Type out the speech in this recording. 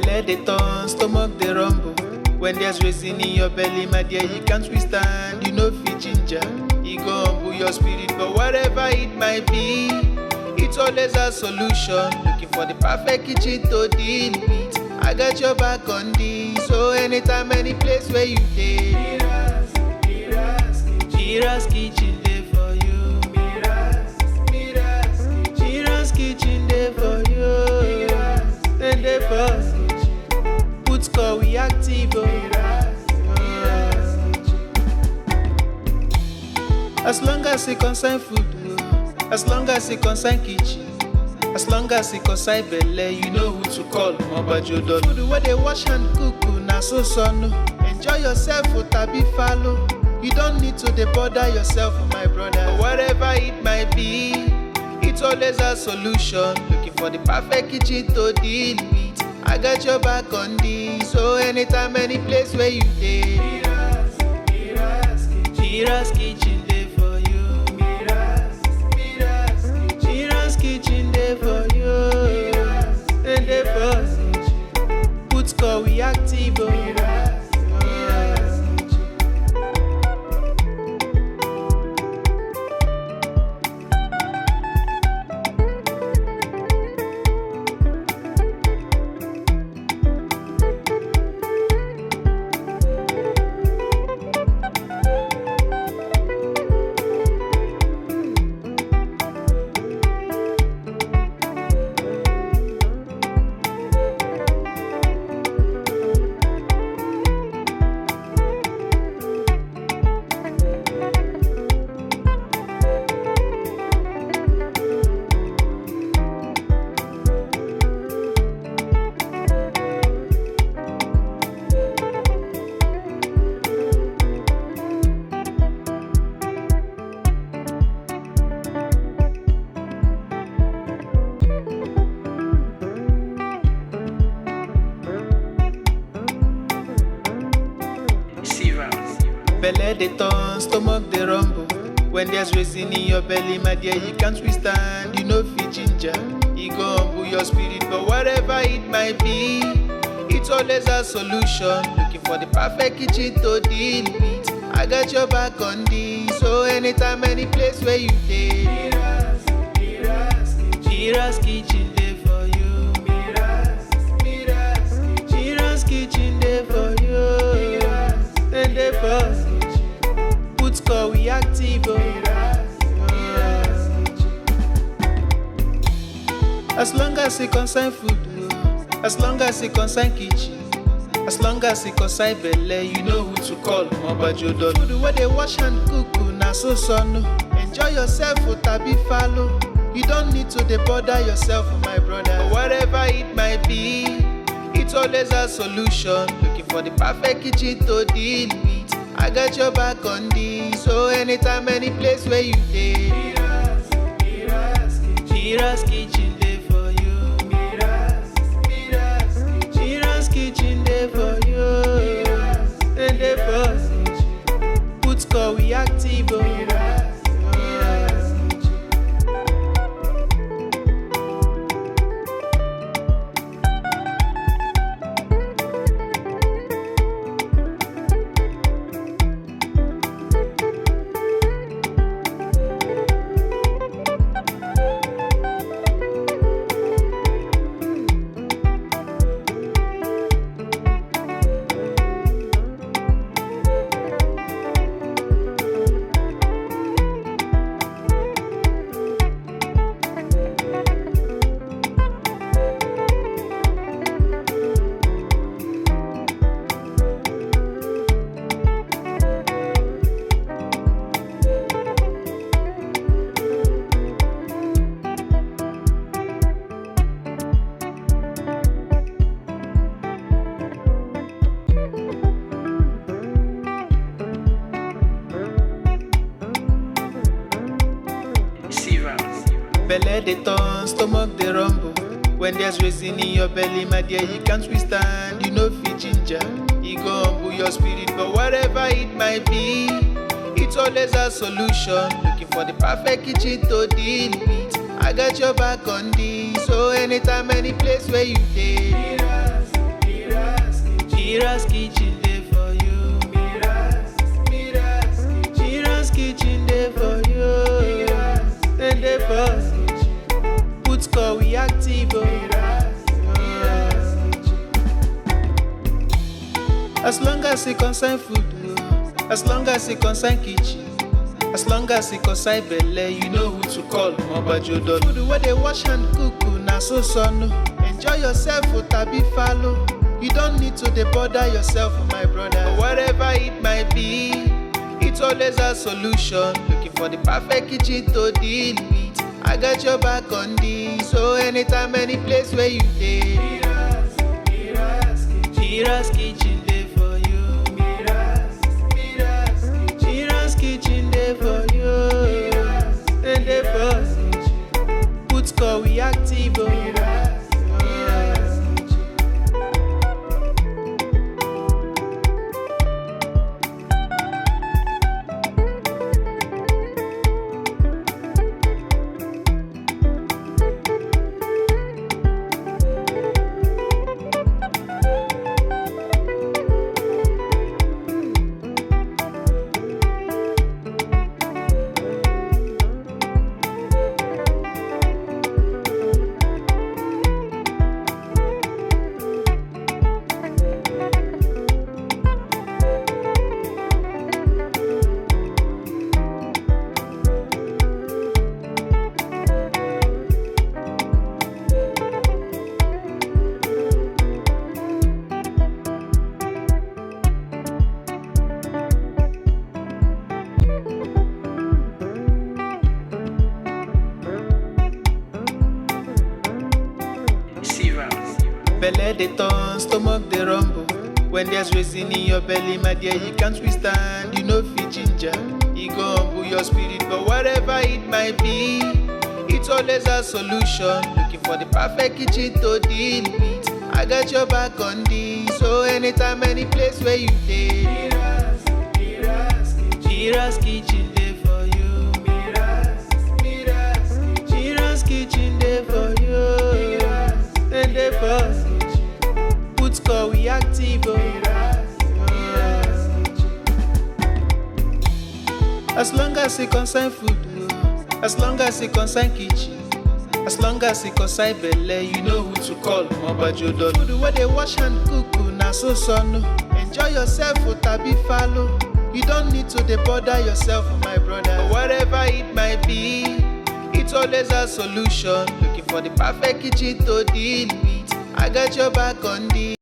Belle dey turn, stomach dey rumble. When there's reason in your belly, my dear, you can't withstand. You know fit ginger, it go humble your spirit. But whatever it might be, it's always a solution. Looking for the perfect kitchen to deal with. I got your back on this. So anytime, any place where you dey, Mira's kitchen dey for you. Mira's kitchen dey for you. Then dey for put score we active. As long as it concern food, as long as it concern kitchen, as long as it concern belle, you know who to call. Mobajodo food where they wash and cook, na so no. Enjoy yourself, tabi follow. You don't need to bother yourself, my brother. But whatever it might be, it's always a solution. Looking for the perfect kitchen to deal with. I got your back on this. So anytime, any place where you dey, Mira's kitchen dey for you. Mira's kitchen dey for you. And dey for put score we active. Belle dey turn, stomach dey rumble. When there's reason in your belly, my dear, you can't withstand. You know fit ginger, it go humble your spirit. But whatever it might be, it's always a solution. Looking for the perfect kitchen to deal with. I got your back on this. So anytime, any place where you dey, Mira's kitchen dey for you. Mira's kitchen dey for you. And dey for put score we active. As long as it concern food, as long as it concern kitchen, as long as it concern belle, you know who to call. Mobajodo food where they wash and cook, na so no. Enjoy yourself, tabi follow. You don't need to bother yourself, my brother. But whatever it might be, it's always a solution. Looking for the perfect kitchen to deal with. I got your back on this. So anytime, any place where you dey, Mira's kitchen dey for you. Mira's kitchen dey for you. And dey for put score we active. Belle dey turn, stomach dey rumble. When there's reason in your belly, my dear, you can't withstand. You know fit ginger, it go humble your spirit. But whatever it might be, it's always a solution. Looking for the perfect kitchen to deal with. I got your back on this. So anytime, any place where you dey, Mira's kitchen there for you. Mira's kitchen there for you. And there for put call we active. As long as it concern food, as long as it concern kitchen, as long as it concern belle, you know who to call. Mobajodo. Food where they wash and cook, na so son. Enjoy yourself, tabi follow. You don't need to bother yourself, my brother. Whatever it might be, it's always a solution. Looking for the perfect kitchen to deal with. I got your back on this. So anytime, any place where you dey, Mira's kitchen there for you. Mira's kitchen there for you. And there for put call we active. Belle they turn, stomach they rumble. When there's reason in your belly, my dear, you can't withstand. You know fit ginger, you go humble your spirit. But whatever it might be, it's always a solution. Looking for the perfect kitchen to deal with. I got your back on this. So anytime, any place where you dey, Mira's kitchen there for you. Mira's kitchen there for you. And there for put call we active. As long as it concern food, as long as it concern kitchen, as long as it concern belle, you know who to call. Mobajodo. Food where they wash and cook, na so son. Enjoy yourself, tabi follow. You don't need to bother yourself, my brother. Whatever it might be, it's always a solution. Looking for the perfect kitchen to deal with. I got your back on this.